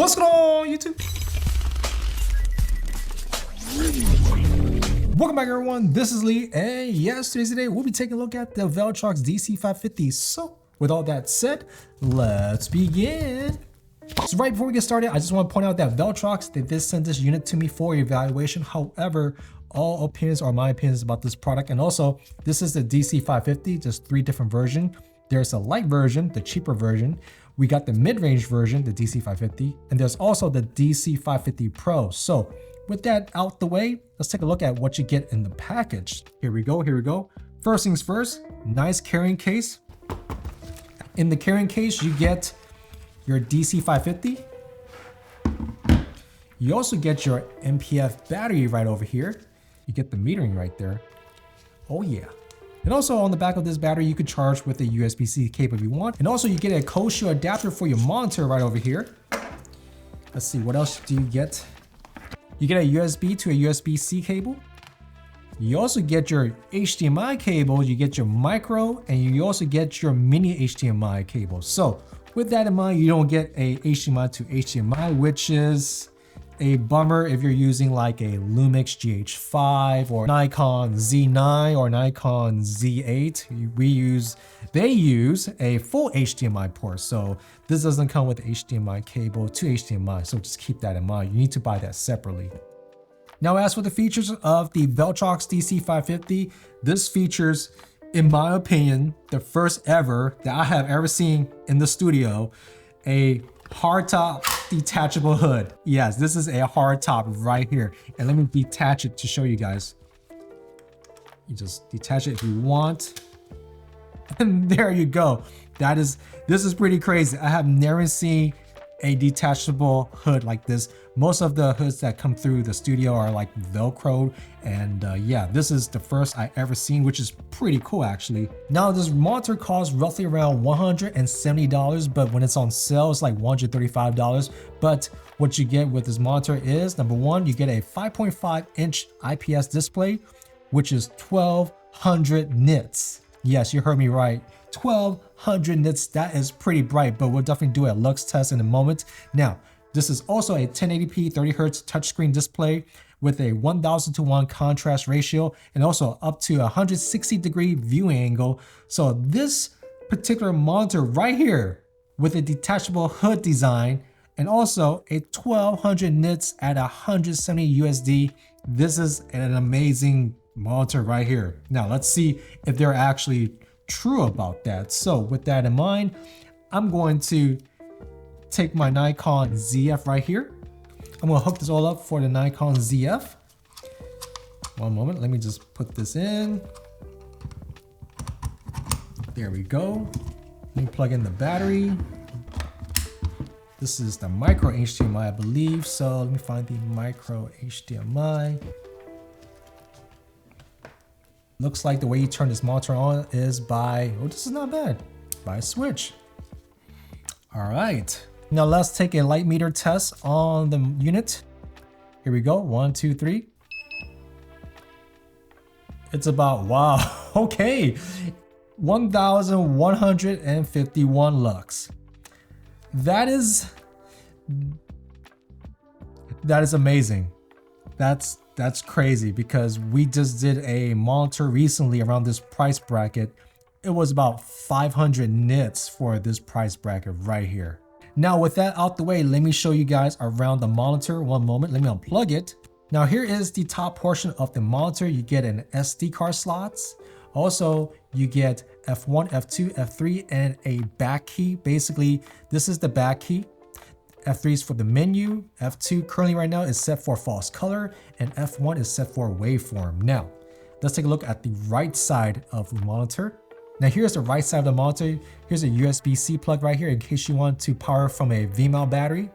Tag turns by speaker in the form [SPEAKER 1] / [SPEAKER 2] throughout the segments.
[SPEAKER 1] What's going on, YouTube? Welcome back, everyone. This is Lee, and yes, today we'll be taking a look at the VILTROX DC550. So, with all that said, let's begin. So right before we get started, I just want to point out that VILTROX, they did send this unit to me for evaluation. However, all opinions are my opinions about this product. And also, this is the DC550, just 3 different versions. There's a light version, the cheaper version. We got the mid-range version, the DC550, and there's also the DC550 Pro. So with that out the way, let's take a look at what you get in the package. Here we go. First things first, nice carrying case. In the carrying case, you get your DC550. You also get your MPF battery right over here. You get the metering right there. Oh yeah. And also on the back of this battery, you could charge with a USB-C cable if you want. And also you get a cold shoe adapter for your monitor right over here. Let's see, what else do you get? You get a USB to a USB-C cable. You also get your HDMI cable, you get your micro, and you also get your mini HDMI cable. So with that in mind, you don't get a HDMI to HDMI, which is a bummer if you're using like a Lumix GH5 or Nikon Z9 or Nikon Z8. They use a full HDMI port. So this doesn't come with HDMI cable to HDMI. So just keep that in mind. You need to buy that separately. Now, as for the features of the VILTROX DC550, this features, in my opinion, the first ever that I have ever seen in the studio, a hardtop detachable hood. Yes, this is a hardtop right here. And let me detach it to show you guys. You just detach it if you want. And there you go. This is pretty crazy. I have never seen a detachable hood like this. Most of the hoods that come through the studio are like Velcro, and yeah, this is the first I ever seen, which is pretty cool actually. Now this monitor costs roughly around $170, but when it's on sale, it's like $135. But what you get with this monitor is, number one, you get a 5.5-inch IPS display, which is 1200 nits. Yes, you heard me right. 1200 nits, that is pretty bright, but we'll definitely do a lux test in a moment. Now, this is also a 1080p 30Hz touchscreen display with a 1000:1 contrast ratio and also up to 160-degree viewing angle. So this particular monitor right here with a detachable hood design and also a 1200 nits at 170 USD, this is an amazing monitor right here. Now let's see if they're actually true about that. So with that in mind, I'm going to take my Nikon ZF right here. I'm gonna hook this all up for the Nikon ZF. One moment, let me just put this in. There we go. Let me plug in the battery. This is the micro HDMI, I believe. So let me find the micro HDMI. Looks like the way you turn this monitor on is by, oh, this is not bad, by a switch. All right. Now let's take a light meter test on the unit. Here we go, 1, 2, 3. It's about, wow, okay. 1,151 lux. That is amazing. That's crazy because we just did a monitor recently around this price bracket. It was about 500 nits for this price bracket right here. Now with that out the way, let me show you guys around the monitor. One moment, let me unplug it. Now here is the top portion of the monitor. You get an SD card slots. Also, you get F1, F2, F3, and a back key. Basically, this is the back key. F3 is for the menu. F2 currently right now is set for false color, and F1 is set for waveform. Now, let's take a look at the right side of the monitor. Now here's the right side of the monitor. Here's a USB-C plug right here in case you want to power from a V-mount battery.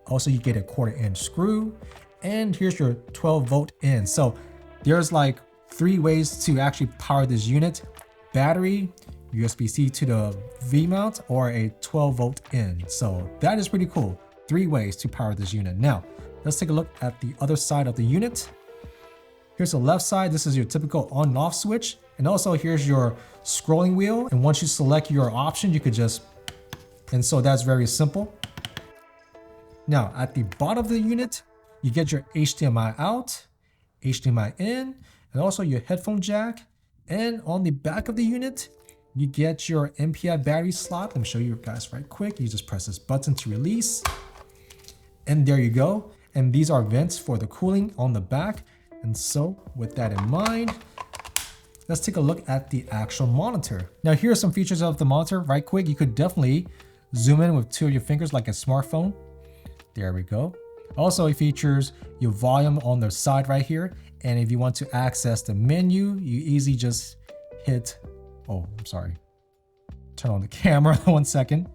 [SPEAKER 1] Also, you get a 1/4-inch screw, and here's your 12-volt in. So there's like 3 ways to actually power this unit: battery, USB-C to the V-mount, or a 12-volt in. So that is pretty cool. 3 ways to power this unit. Now, let's take a look at the other side of the unit. Here's the left side. This is your typical on and off switch. And also here's your scrolling wheel. And once you select your option, you could just, and so that's very simple. Now at the bottom of the unit, you get your HDMI out, HDMI in, and also your headphone jack. And on the back of the unit, you get your NPF battery slot. Let me show you guys right quick. You just press this button to release. And there you go. And these are vents for the cooling on the back. And so with that in mind, let's take a look at the actual monitor. Now here are some features of the monitor right quick. You could definitely zoom in with 2 of your fingers like a smartphone. There we go. Also it features your volume on the side right here. And if you want to access the menu, you easily just hit, oh, I'm sorry. Turn on the camera 1 second.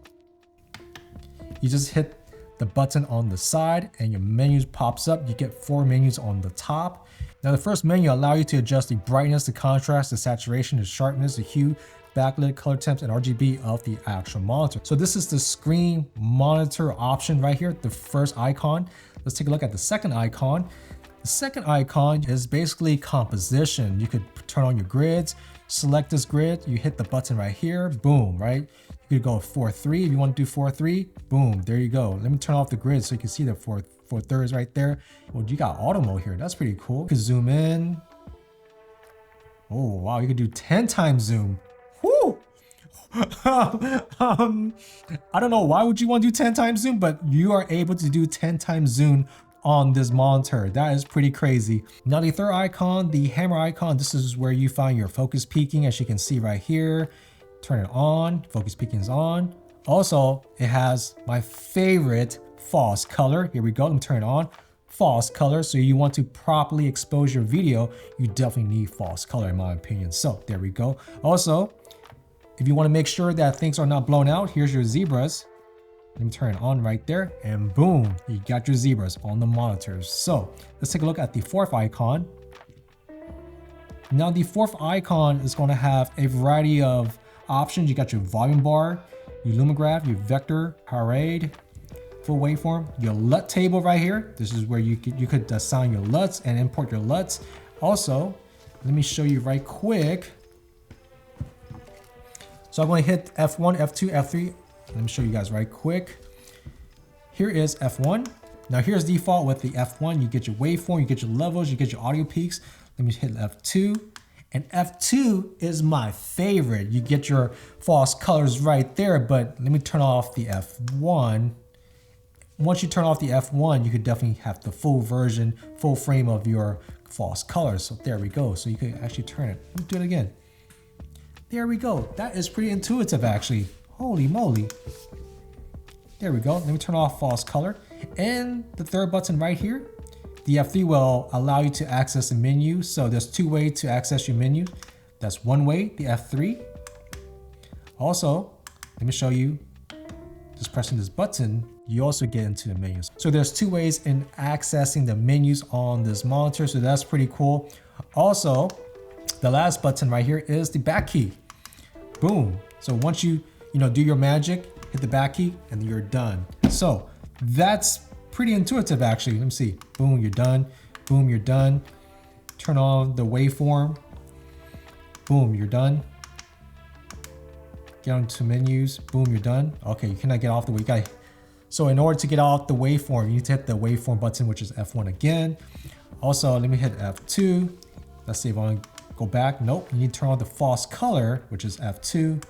[SPEAKER 1] You just hit the button on the side and your menus pops up. You get 4 menus on the top. Now the first menu allows you to adjust the brightness, the contrast, the saturation, the sharpness, the hue, backlit, color temps, and RGB of the actual monitor. So this is the screen monitor option right here, the first icon. Let's take a look at the second icon. The second icon is basically composition. You could turn on your grids, select this grid, you hit the button right here, boom, right? You could go 4:3 if you want to do 4:3, boom, there you go. Let me turn off the grid so you can see the 4/3 right there. Well, you got auto mode here, that's pretty cool. You could zoom in. Oh, wow, you could do 10 times zoom. Whoo! I don't know why would you want to do 10 times zoom, but you are able to do 10 times zoom on this monitor. That is pretty crazy. Now the third icon, the hammer icon, this is where you find your focus peaking, as you can see right here. Turn it on, focus peaking is on. Also, it has my favorite false color. Here we go, let me turn it on. False color, so you want to properly expose your video, you definitely need false color in my opinion. So there we go. Also, if you want to make sure that things are not blown out, here's your zebras. Let me turn it on right there, and boom, you got your zebras on the monitors. So let's take a look at the fourth icon. Now the fourth icon is going to have a variety of options. You got your volume bar, your lumigraph, your vector, parade, full waveform, your LUT table right here. This is where you could assign your LUTs and import your LUTs. Also, let me show you right quick. So I'm going to hit F1, F2, F3. Let me show you guys right quick. Here is F1. Now here's default with the F1. You get your waveform, you get your levels, you get your audio peaks. Let me hit F2. And F2 is my favorite. You get your false colors right there, but let me turn off the F1. Once you turn off the F1, you could definitely have the full version, full frame of your false colors. So there we go. So you could actually turn it. Let me do it again. There we go. That is pretty intuitive actually. Holy moly. There we go. Let me turn off false color. And the third button right here, the F3 will allow you to access the menu. So there's 2 ways to access your menu. That's one way, the F3. Also, let me show you, just pressing this button, you also get into the menus. So there's 2 ways in accessing the menus on this monitor. So that's pretty cool. Also, the last button right here is the back key. Boom. So once you do your magic, hit the back key, and you're done. So that's pretty intuitive actually. Let me see. Boom, you're done. Boom, you're done. Turn on the waveform. Boom, you're done. Get onto menus. Boom, you're done. Okay, you cannot get off the way. So in order to get off the waveform, you need to hit the waveform button, which is F1 again. Also, let me hit F2. Let's see if I want to go back. Nope, you need to turn on the false color, which is F2.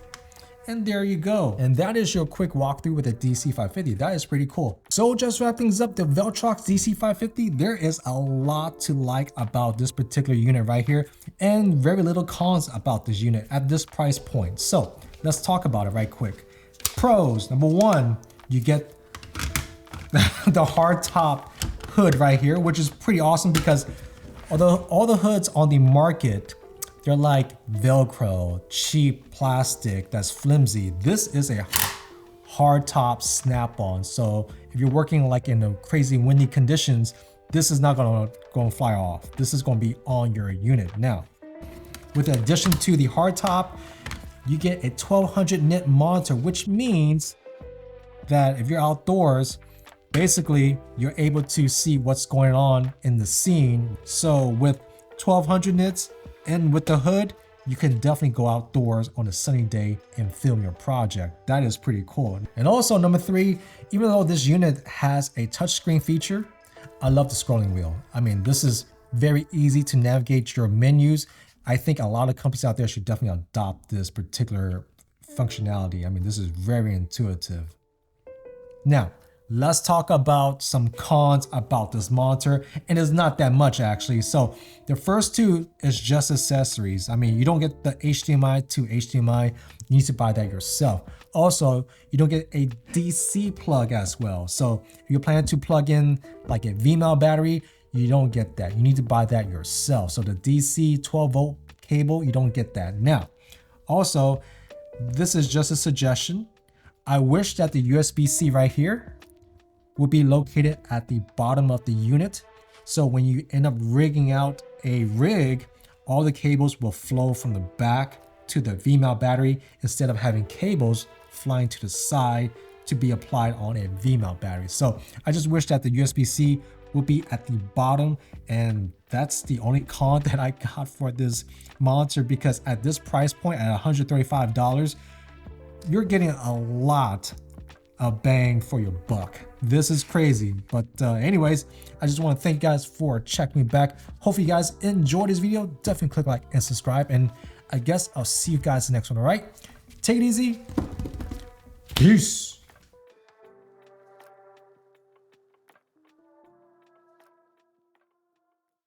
[SPEAKER 1] And there you go. And that is your quick walkthrough with the DC550. That is pretty cool. So just wrap things up, the VILTROX DC550, there is a lot to like about this particular unit right here and very little cons about this unit at this price point. So let's talk about it right quick. Pros, number 1, you get the hard top hood right here, which is pretty awesome because although all the hoods on the market, they're like Velcro, cheap plastic that's flimsy. This is a hard top snap-on. So if you're working like in the crazy windy conditions, this is not gonna fly off. This is gonna be on your unit. Now, with the addition to the hard top, you get a 1200 nit monitor, which means that if you're outdoors, basically you're able to see what's going on in the scene. So with 1200 nits, and with the hood, you can definitely go outdoors on a sunny day and film your project. That is pretty cool. And also number 3, even though this unit has a touchscreen feature, I love the scrolling wheel. I mean, this is very easy to navigate your menus. I think a lot of companies out there should definitely adopt this particular functionality. I mean, this is very intuitive. Now, let's talk about some cons about this monitor, and it's not that much actually. So the first 2 is just accessories. I mean, you don't get the HDMI to HDMI, you need to buy that yourself. Also, you don't get a DC plug as well. So if you're planning to plug in like a V-mount battery, you don't get that. You need to buy that yourself. So the DC 12-volt cable, you don't get that. Now, also, this is just a suggestion. I wish that the USB-C right here will be located at the bottom of the unit. So when you end up rigging out a rig, all the cables will flow from the back to the V-mount battery instead of having cables flying to the side to be applied on a V-mount battery. So I just wish that the USB-C will be at the bottom, and that's the only con that I got for this monitor, because at this price point at $135, you're getting a lot of bang for your buck. This is crazy. But anyways, I just want to thank you guys for checking me back. Hopefully you guys enjoyed this video. Definitely click like and subscribe, and I guess I'll see you guys in the next one. All right, take it easy. Peace.